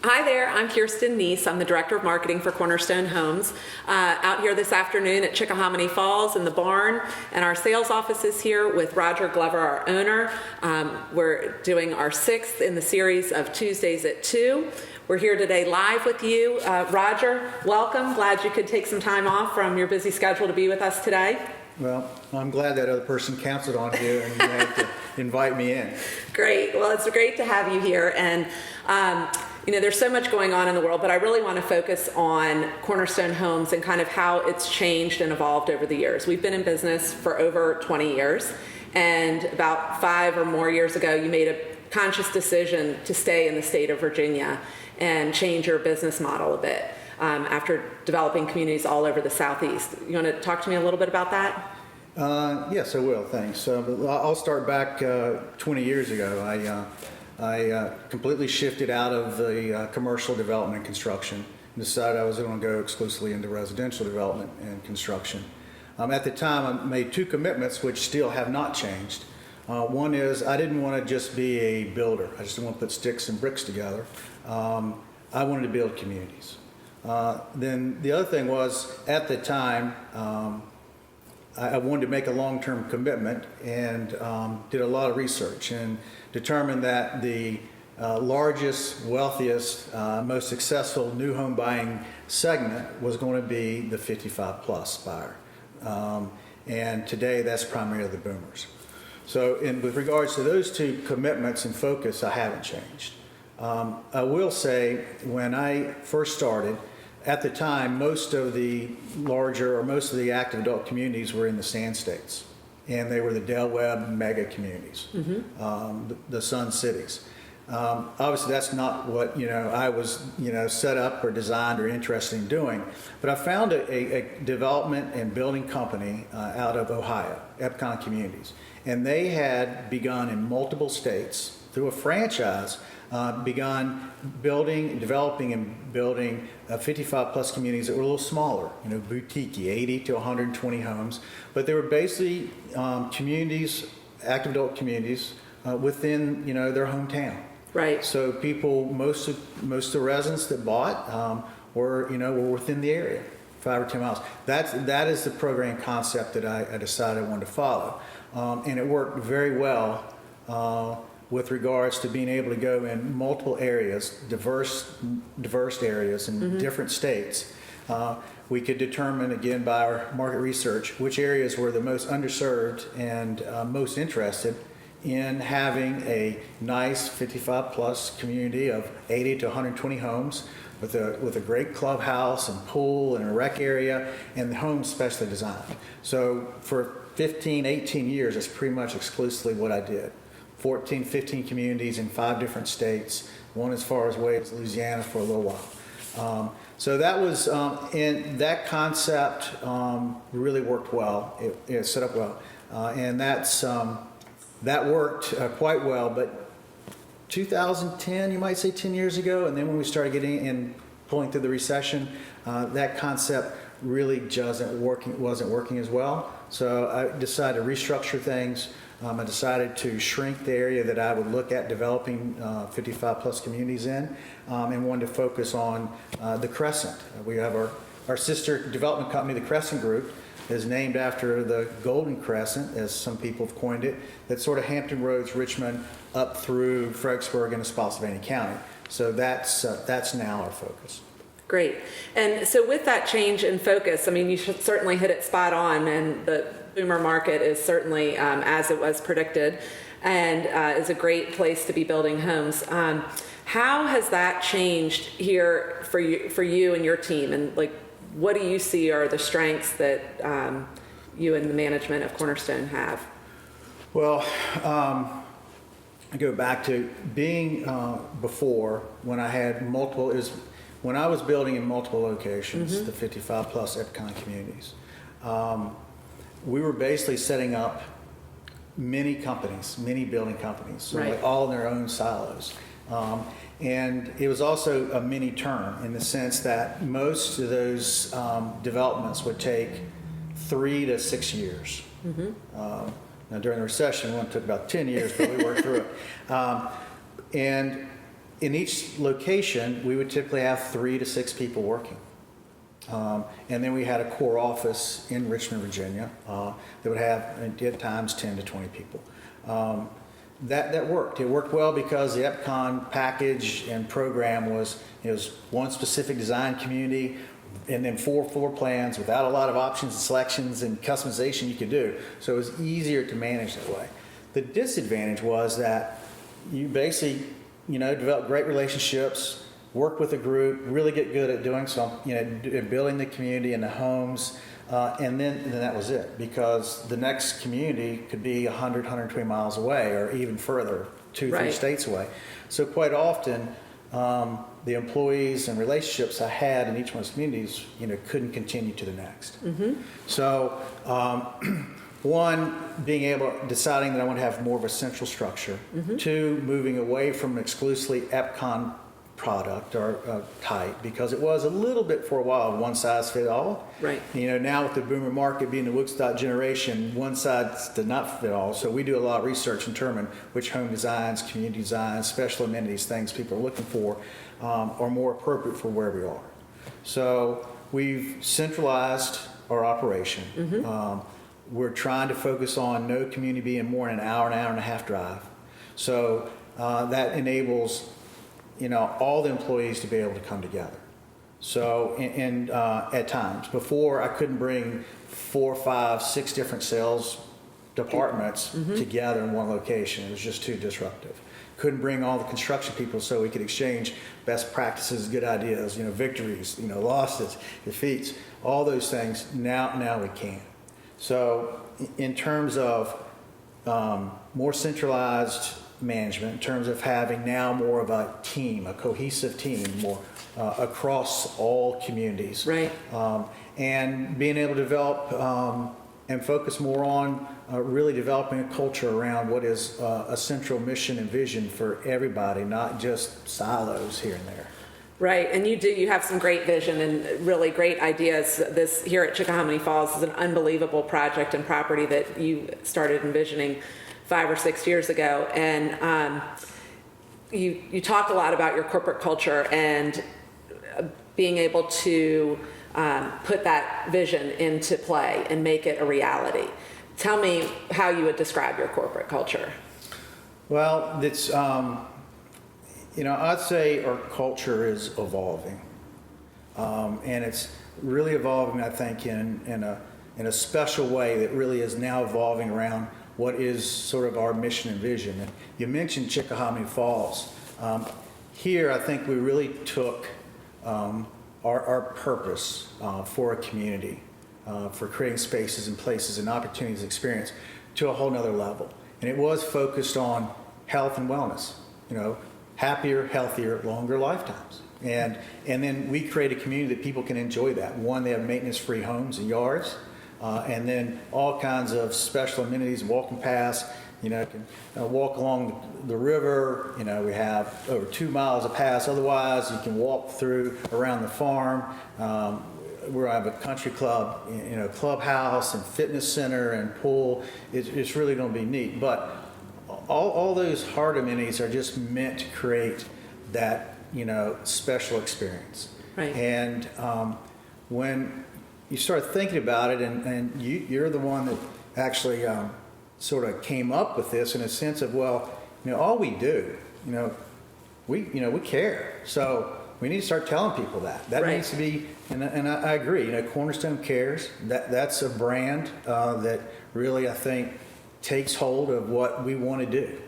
Hi there, I'm Kirsten Neese. I'm the Director of Marketing for Cornerstone Homes. Out here this afternoon at Chickahominy Falls in the barn, and our sales office is here with Roger Glover, our owner. We're doing our 6th in the series of Tuesdays at 2. We're here today live with you. Roger, welcome. Glad you could take some time off from your busy schedule to be with us today. Well, I'm glad that other person counted on you and you had to invite me in. Great. Well, it's great to have you here. And there's so much going on in the world, but I really want to focus on Cornerstone Homes and kind of how it's changed and evolved over the years. We've been in business for over 20 years, and about 5 or more years ago, you made a conscious decision to stay in the state of Virginia and change your business model a bit after developing communities all over the Southeast. You want to talk to me a little bit about that? Yes, I will. Thanks. I'll start back 20 years ago. I completely shifted out of the commercial development and construction and decided I was going to go exclusively into residential development and construction. At the time, I made 2 commitments which still have not changed. One is I didn't want to just be a builder. I just didn't want to put sticks and bricks together. I wanted to build communities. Then the other thing was, at the time, I wanted to make a long-term commitment and did a lot of research and determined that the largest, wealthiest, most successful new home buying segment was going to be the 55-plus buyer. And today, that's primarily the boomers. So with regards to those 2 commitments and focus, I haven't changed. I will say, when I first started, at the time, most of the larger or most of the active adult communities were in the Sand States, and they were the Del Webb mega communities, the Sun Cities. Obviously, that's not what I was set up or designed or interested in doing. But I found a development and building company out of Ohio, Epcon Communities, and they had begun in multiple states through a franchise. Begun developing and building 55-plus communities that were a little smaller, boutique, 80 to 120 homes. But they were basically communities, active adult communities, within their hometown. Right. So people, most of the residents that bought were within the area, 5 or 10 miles. That is the program concept that I decided I wanted to follow, and it worked very well. With regards to being able to go in multiple areas, diverse areas in different states. We could determine, again, by our market research, which areas were the most underserved and most interested in having a nice 55-plus community of 80 to 120 homes with a great clubhouse and pool and a rec area, and the homes specially designed. So for 15, 18 years, that's pretty much exclusively what I did. 14, 15 communities in 5 different states, one as far away as Louisiana for a little while. So that was, and that concept really worked well. It set up well. And that worked quite well. But 2010, you might say 10 years ago, and then when we started getting in, pulling through the recession, that concept really wasn't working as well. So I decided to restructure things. I decided to shrink the area that I would look at developing 55-plus communities in, and wanted to focus on the Crescent. We have our sister development company, the Crescent Group, is named after the Golden Crescent, as some people have coined it. That's sort of Hampton Roads, Richmond, up through Fredericksburg into Spotsylvania County. So that's now our focus. Great. And so with that change in focus, I mean, you should certainly hit it spot on, and the boomer market is certainly as it was predicted, and is a great place to be building homes. How has that changed here for you and your team, and what do you see are the strengths that you and the management of Cornerstone have? Well, I go back to being before, when I had multiple, when I was building in multiple locations, the 55-plus Epcon communities. We were basically setting up many building companies, so right. all in their own silos. And it was also a mini term in the sense that most of those developments would take 3 to 6 years. Now during the recession, one took about 10 years, but we worked through it. And in each location, we would typically have 3 to 6 people working. And then we had a core office in Richmond, Virginia, that would have, at times, 10 to 20 people. That worked. It worked well because the EPCON package and program was, it was one specific design community and then 4 floor plans without a lot of options and selections and customization you could do. So it was easier to manage that way. The disadvantage was that you basically, develop great relationships, work with a group, really get good at doing something, building the community and the homes, and then that was it. Because the next community could be 100, 120 miles away or even further, 2, 3 states away. So quite often, the employees and relationships I had in each one of those communities, couldn't continue to the next. Mm-hmm. So, one, deciding that I want to have more of a central structure. Mm-hmm. 2, moving away from exclusively EPCON product or type, because it was a little bit for a while one size fit all. Right. Now with the boomer market being the Woodstock generation, one size did not fit all. So we do a lot of research and determine which home designs, community designs, special amenities, things people are looking for are more appropriate for where we are. So we've centralized our operation. Mm-hmm. We're trying to focus on no community being more than an hour and a half drive. So that enables all the employees to be able to come together. So, at times, before I couldn't bring 4, 5, 6 different sales departments mm-hmm. together in one location. It was just too disruptive. Couldn't bring all the construction people so we could exchange best practices, good ideas, victories, losses, defeats, all those things. Now we can. So, in terms of more centralized management, in terms of having now more of a team, a cohesive team, more across all communities. Right. And being able to develop and focus more on really developing a culture around what is a central mission and vision for everybody, not just silos here and there. Right, and you have some great vision and really great ideas. This here at Chickahominy Falls is an unbelievable project and property that you started envisioning 5 or 6 years ago, and you talk a lot about your corporate culture and being able to put that vision into play and make it a reality. Tell me how you would describe your corporate culture. Well, it's I'd say our culture is evolving, and it's really evolving. I think in a special way that really is now evolving around what is sort of our mission and vision. And you mentioned Chickahominy Falls. Here, I think we really took our purpose for a community, for creating spaces and places and opportunities and experience to a whole nother level. And it was focused on health and wellness, happier, healthier, longer lifetimes. And then we create a community that people can enjoy that. One, they have maintenance-free homes and yards. And then all kinds of special amenities, walking paths, can walk along the river. We have over 2 miles of paths. Otherwise, you can walk through around the farm. We have a country club, clubhouse and fitness center and pool. It's really going to be neat. But all those hard amenities are just meant to create that, special experience. Right. And when you start thinking about it, and you're the one that actually sort of came up with this in a sense of, all we do, we care. So we need to start telling people that. That right. needs to be, and I agree. Cornerstone cares. That's a brand that really I think takes hold of what we want to do,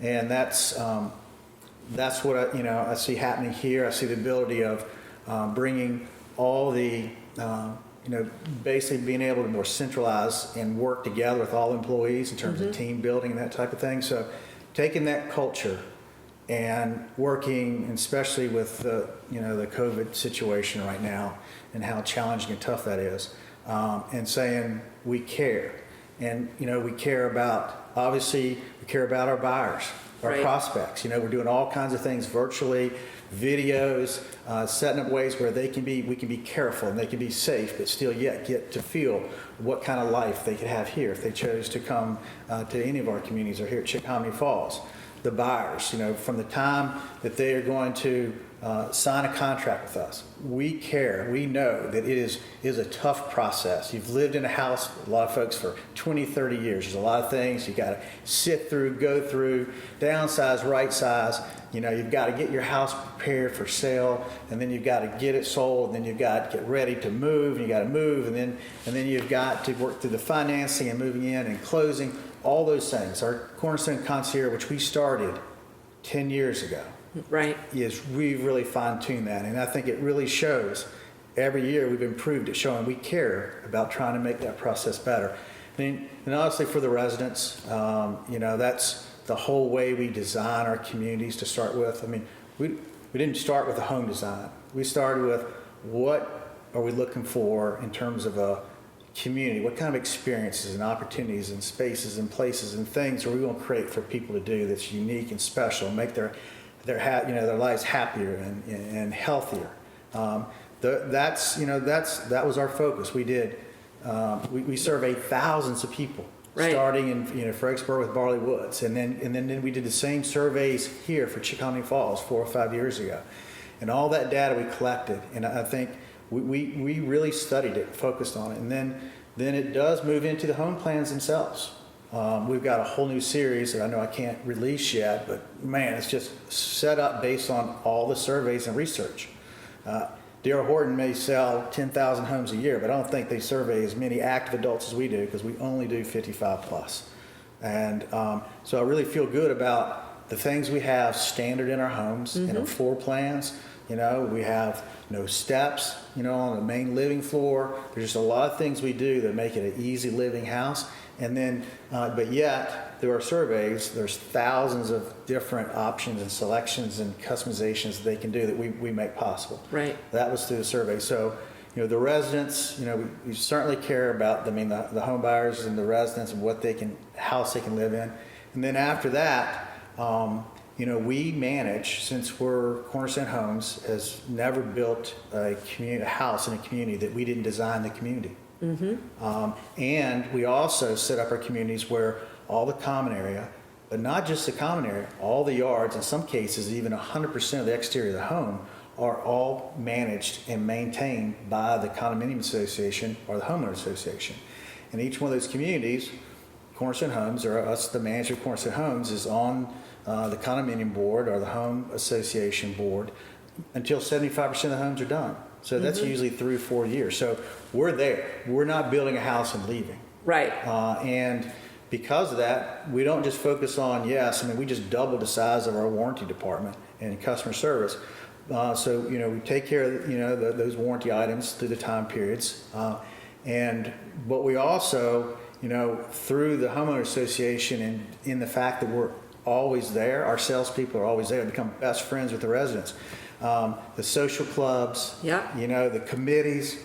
and that's what I see happening here. I see the ability of bringing all the basically being able to more centralize and work together with all employees in terms mm-hmm. of team building and that type of thing. So taking that culture and working, and especially with the COVID situation right now and how challenging and tough that is, and saying we care. And, we care about, obviously, we care about our buyers, our right. prospects. We're doing all kinds of things virtually, videos, setting up ways where we can be careful and they can be safe, but still yet get to feel what kind of life they could have here if they chose to come to any of our communities or here at Chickahominy Falls. the buyers, from the time that they are going to sign a contract with us. We care. We know that it is a tough process. You've lived in a house, a lot of folks, for 20, 30 years. There's a lot of things you got to sit through, go through, downsize, right size. You've got to get your house prepared for sale, and then you've got to get it sold, and then you've got to get ready to move, and you got to move, and then you've got to work through the financing and moving in and closing, all those things. Our Cornerstone Concierge, which we started 10 years ago, right, we've really fine-tuned that, and I think it really shows. Every year we've improved it, showing we care about trying to make that process better. And honestly, for the residents, that's the whole way we design our communities to start with. We didn't start with a home design. We started with what are we looking for in terms of a community? What kind of experiences and opportunities and spaces and places and things are we going to create for people to do that's unique and special, and make their lives happier and healthier. That was our focus. We surveyed thousands of people, right, starting in Fredericksburg with Barley Woods, and then we did the same surveys here for Chickahominy Falls 4 or 5 years ago, and all that data we collected, and I think we really studied it, focused on it, and then it does move into the home plans themselves. We've got a whole new series that I know I can't release yet, but man, it's just set up based on all the surveys and research. D.R. Horton may sell 10,000 homes a year, but I don't think they survey as many active adults as we do, because we only do 55 plus. And so I really feel good about the things we have standard in our homes, in our floor plans. We have no steps, on the main living floor. There's just a lot of things we do that make it an easy living house. And then, but yet, through our surveys, there's thousands of different options and selections and customizations they can do that we make possible. Right. That was through the survey. So, the residents, we certainly care about, the home buyers and the residents and what house they can live in. And then after that, we manage, since we're Cornerstone Homes, has never built a house in a community that we didn't design the community. And we also set up our communities where all the common area, but not just the common area, all the yards, in some cases even 100% of the exterior of the home, are all managed and maintained by the condominium association or the homeowner association. And each one of those communities, Cornerstone Homes, or us, the manager of Cornerstone Homes, is on the condominium board or the home association board until 75% of the homes are done. So that's usually 3 or 4 years. So we're there. We're not building a house and leaving. Right. And because of that, we don't just focus on, we just doubled the size of our warranty department and customer service. So, we take care of, those warranty items through the time periods. But we also, through the homeowner association and in the fact that we're always there, our salespeople are always there, become best friends with the residents. The social clubs, the committees,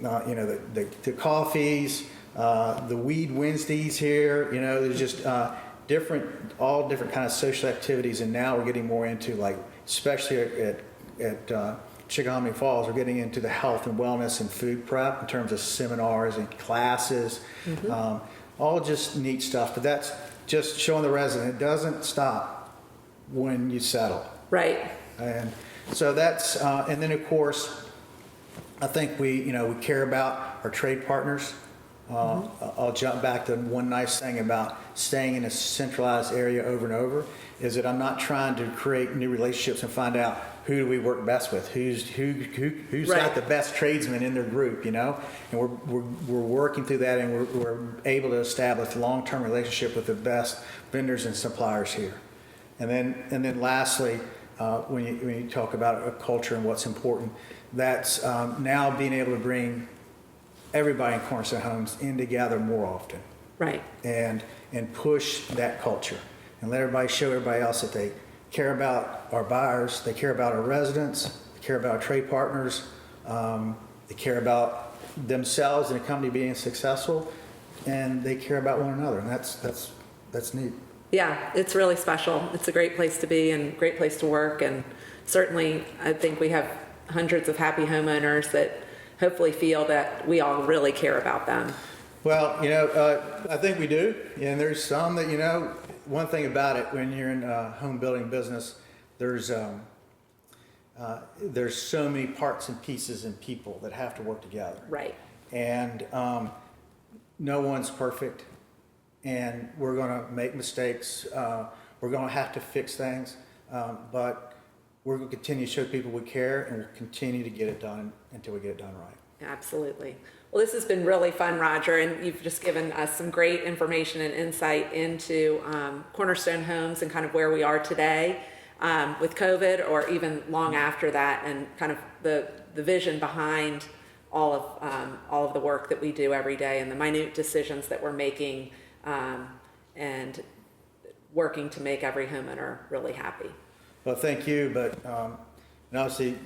the coffees, the Weed Wednesdays here, there's just all different kind of social activities. And now we're getting more into, especially at Chickahominy Falls, we're getting into the health and wellness and food prep in terms of seminars and classes, all just neat stuff. But that's just showing the resident it doesn't stop when you settle. Right. And so that's, and then of course, I think we care about our trade partners. I'll jump back to one nice thing about staying in a centralized area over and over, is that I'm not trying to create new relationships and find out who do we work best with, who's got the best tradesmen in their group, and we're working through that, and we're able to establish a long-term relationship with the best vendors and suppliers here. And then lastly, when you talk about a culture and what's important, that's now being able to bring everybody in Cornerstone Homes in together more often. Right. And push that culture and let everybody show everybody else that they care about our buyers, they care about our residents, they care about our trade partners, they care about themselves and the company being successful, and they care about one another, and that's neat. Yeah, it's really special. It's a great place to be and great place to work, and certainly I think we have hundreds of happy homeowners that hopefully feel that we all really care about them. Well, I think we do, and there's some that one thing about it, when you're in a home building business, there's so many parts and pieces and people that have to work together. Right. And no one's perfect, and we're going to make mistakes. We're going to have to fix things, but we're going to continue to show people we care, and we'll continue to get it done until we get it done right. Absolutely. Well, this has been really fun, Roger, and you've just given us some great information and insight into Cornerstone Homes and kind of where we are today with COVID, or even long after that, and kind of the vision behind all of the work that we do every day and the minute decisions that we're making, and working to make every homeowner really happy. Well, thank you, but and obviously,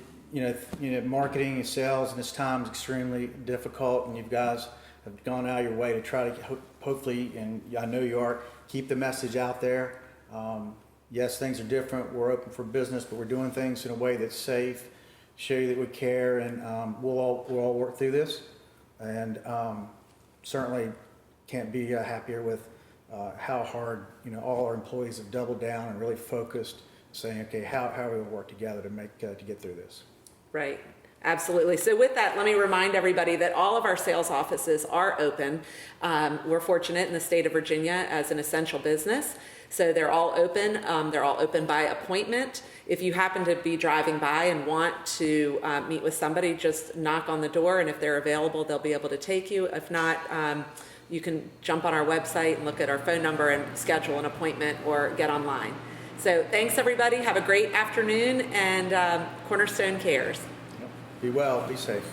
marketing and sales in this time is extremely difficult, and you guys have gone out of your way to try to hopefully, and I know you are, keep the message out there. Yes, things are different. We're open for business, but we're doing things in a way that's safe, show you that we care, and we'll all work through this. And certainly can't be happier with how hard all our employees have doubled down and really focused, saying, okay, how are we going to work together to get through this? Right. Absolutely. So with that, let me remind everybody that all of our sales offices are open. We're fortunate in the state of Virginia as an essential business. So they're all open. They're all open by appointment. If you happen to be driving by and want to meet with somebody, just knock on the door, and if they're available, they'll be able to take you. If not, you can jump on our website and look at our phone number and schedule an appointment or get online. So thanks, everybody. Have a great afternoon, and Cornerstone cares. Be well. Be safe.